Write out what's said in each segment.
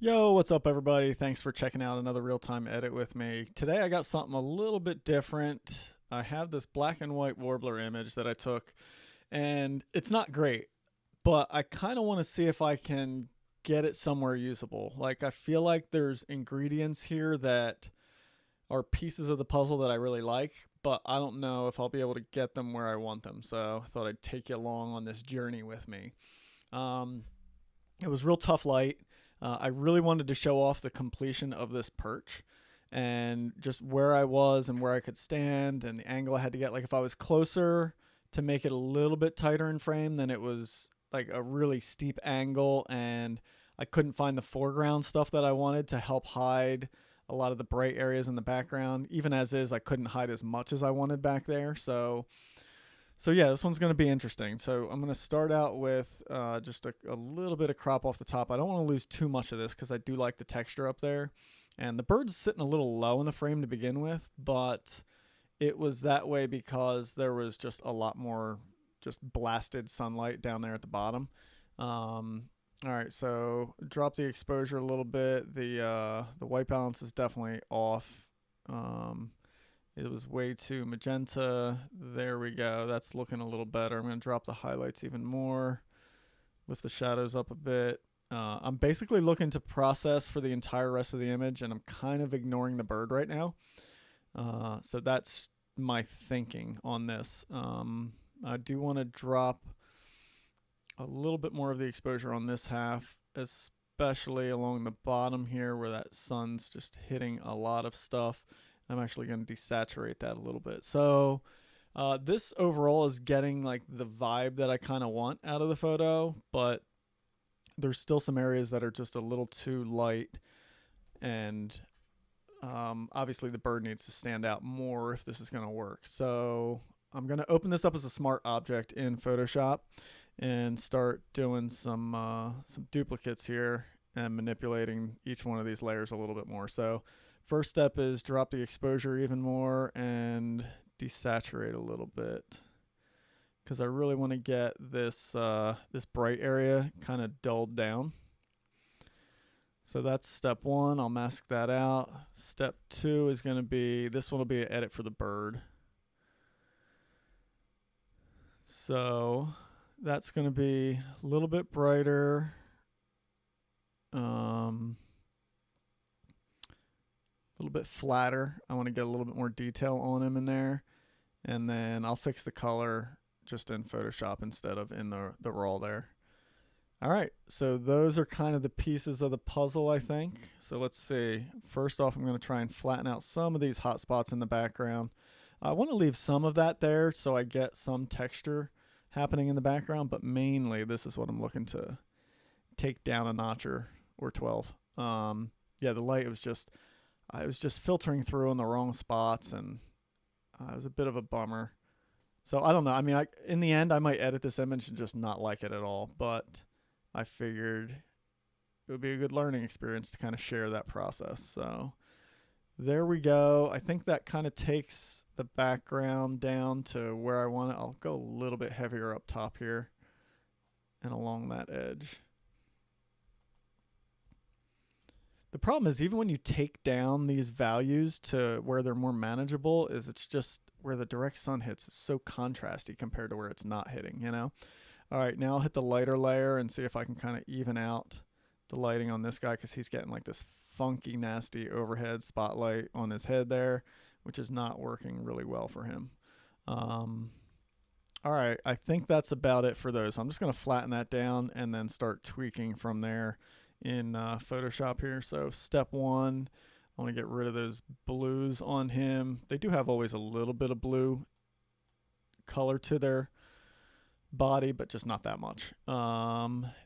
Yo, what's up, everybody? Thanks for checking out another real-time edit with me. Today I got something a little bit different. I have this black and white Warbler image that I took, and it's not great, but I kind of want to see if I can get it somewhere usable. Like, I feel like there's ingredients here that are pieces of the puzzle that I really like, but I don't know if I'll be able to get them where I want them. So I thought I'd take you along on this journey with me. Um, it was real tough light. I really wanted to show off the completion of this perch and just where I was and where I could stand and the angle I had to get. Like if I was closer to make it a little bit tighter in frame, then it was like a really steep angle and I couldn't find the foreground stuff that I wanted to help hide a lot of the bright areas in the background. Even as is, I couldn't hide as much as I wanted back there. So yeah, this one's going to be interesting. So I'm going to start out with just a little bit of crop off the top. I don't want to lose too much of this because I do like the texture up there. And the bird's sitting a little low in the frame to begin with, but it was that way because there was just a lot more just blasted sunlight down there at the bottom. All right, so drop the exposure a little bit. The white balance is definitely off. Um, it was way too magenta. There we go. That's looking a little better. I'm going to drop the highlights even more, lift the shadows up a bit. I'm basically looking to process for the entire rest of the image, and I'm kind of ignoring the bird right now. So that's my thinking on this. I do want to drop a little bit more of the exposure on this half, especially along the bottom here where that sun's just hitting a lot of stuff. I'm actually going to desaturate that a little bit. So this overall is getting like the vibe that I kind of want out of the photo, but there's still some areas that are just a little too light. And obviously the bird needs to stand out more if this is going to work. So I'm going to open this up as a smart object in Photoshop and start doing some duplicates here and manipulating each one of these layers a little bit more. So first step is drop the exposure even more and desaturate a little bit because I really want to get this this bright area kind of dulled down. So that's step one. I'll mask that out. Step two is going to be, this one will be an edit for the bird. So that's going to be a little bit brighter. A little bit flatter. I want to get a little bit more detail on him in there. And then I'll fix the color just in Photoshop instead of in the raw there. All right, so those are kind of the pieces of the puzzle, I think. So let's see. First off, I'm going to try and flatten out some of these hot spots in the background. I want to leave some of that there so I get some texture happening in the background, but mainly this is what I'm looking to take down a notch or 12. Yeah, the light was just, I was just filtering through in the wrong spots, and it was a bit of a bummer. So I don't know. I mean, in the end, I might edit this image and just not like it at all, but I figured it would be a good learning experience to kind of share that process. So there we go. I think that kind of takes the background down to where I want it. I'll go a little bit heavier up top here and along that edge. The problem is even when you take down these values to where they're more manageable, is it's just where the direct sun hits is so contrasty compared to where it's not hitting, you know? All right, now I'll hit the lighter layer and see if I can kind of even out the lighting on this guy because he's getting like this funky, nasty overhead spotlight on his head there, which is not working really well for him. All right, I think that's about it for those. So I'm just going to flatten that down and then start tweaking from there in Photoshop here. So step one, I want to get rid of those blues on him. They do have always a little bit of blue color to their body, but just not that much.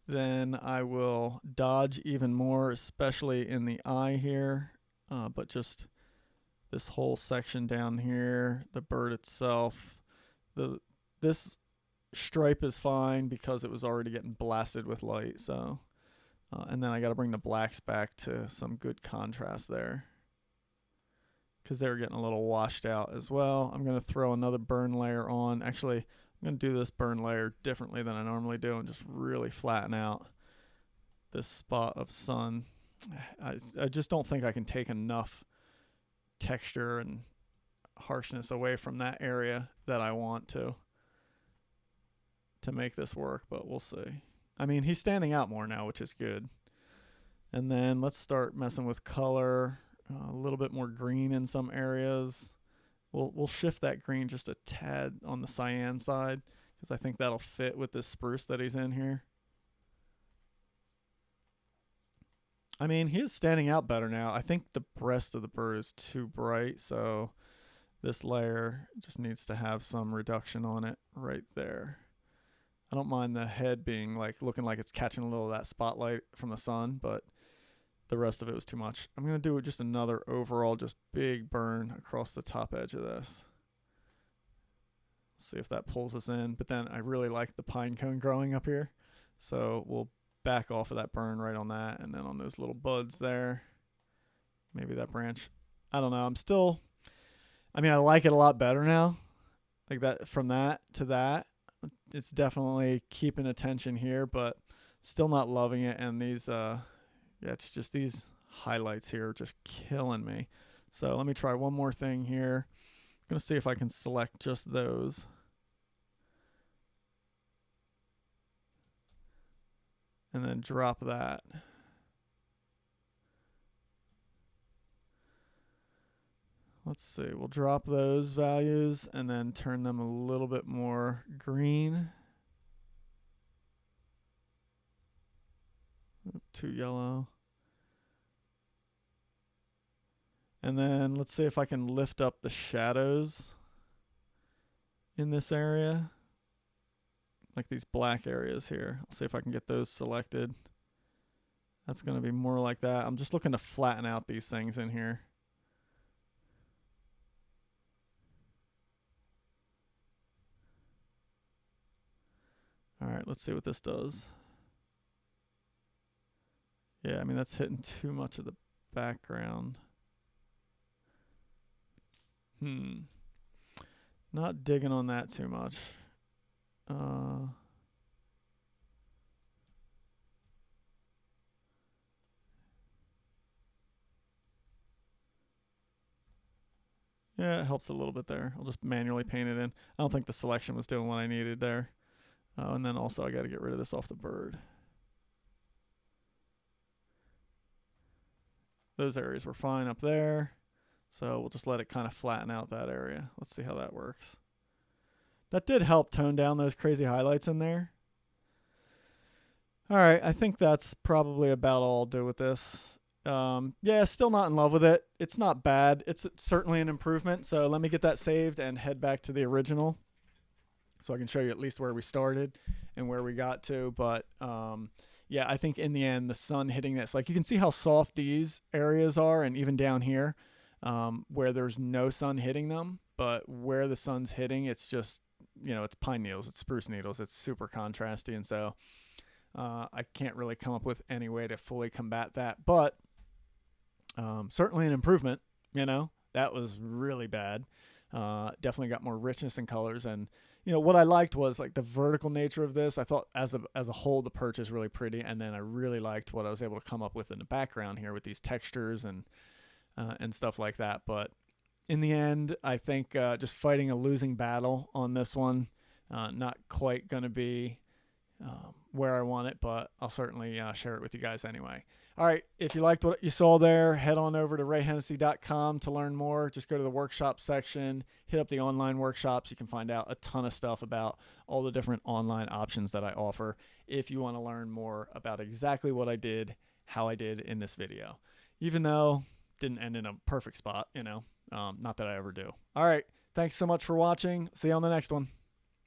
Then I will dodge even more, especially in the eye here, but just this whole section down here, the bird itself. This stripe is fine because it was already getting blasted with light. So, and then I got to bring the blacks back to some good contrast there because they were getting a little washed out as well. I'm going to throw another burn layer on. Actually, I'm going to do this burn layer differently than I normally do and just really flatten out this spot of sun I just don't think I can take enough texture and harshness away from that area that I want to make this work, but we'll see. I mean, he's standing out more now, which is good. And then let's start messing with color, a little bit more green in some areas. We'll shift that green just a tad on the cyan side because I think that'll fit with this spruce that he's in here. I mean, he is standing out better now. I think the breast of the bird is too bright, so this layer just needs to have some reduction on it right there. I don't mind the head being like looking like it's catching a little of that spotlight from the sun, but the rest of it was too much. I'm going to do just another overall just big burn across the top edge of this. See if that pulls us in. But then I really like the pine cone growing up here, so we'll back off of that burn right on that, and then on those little buds there, maybe that branch. I don't know. I mean, I like it a lot better now. Like that, from that to that, it's definitely keeping attention here, but still not loving it. And these, yeah, it's just these highlights here are just killing me. So let me try one more thing here. I'm going to see if I can select just those. And then drop that. Let's see, we'll drop those values and then turn them a little bit more green. Too yellow. And then let's see if I can lift up the shadows in this area. Like these black areas here. I'll see if I can get those selected. That's going to be more like that. I'm just looking to flatten out these things in here. All right, let's see what this does. Yeah, I mean, that's hitting too much of the background. Not digging on that too much. Yeah, it helps a little bit there. I'll just manually paint it in. I don't think the selection was doing what I needed there. And then also I got to get rid of this off the bird. Those areas were fine up there. So we'll just let it kind of flatten out that area. Let's see how that works. That did help tone down those crazy highlights in there. All right, I think that's probably about all I'll do with this. Yeah, still not in love with it. It's not bad. It's certainly an improvement. So let me get that saved and head back to the original so I can show you at least where we started and where we got to. But yeah, I think in the end, the sun hitting this, like you can see how soft these areas are, and even down here where there's no sun hitting them, but where the sun's hitting, it's just, you know, it's pine needles, it's spruce needles, it's super contrasty. And so I can't really come up with any way to fully combat that, but certainly an improvement. You know, that was really bad. Definitely got more richness in colors. And you know what I liked was like the vertical nature of this. I thought as a whole the perch is really pretty, and then I really liked what I was able to come up with in the background here with these textures and stuff like that. But in the end, I think just fighting a losing battle on this one. Not quite going to be where I want it, but I'll certainly share it with you guys anyway. All right, if you liked what you saw there, head on over to rayhennessy.com to learn more. Just go to the workshop section, hit up the online workshops. You can find out a ton of stuff about all the different online options that I offer if you want to learn more about exactly what I did, how I did in this video. Even though it didn't end in a perfect spot, you know, not that I ever do. All right, thanks so much for watching. See you on the next one.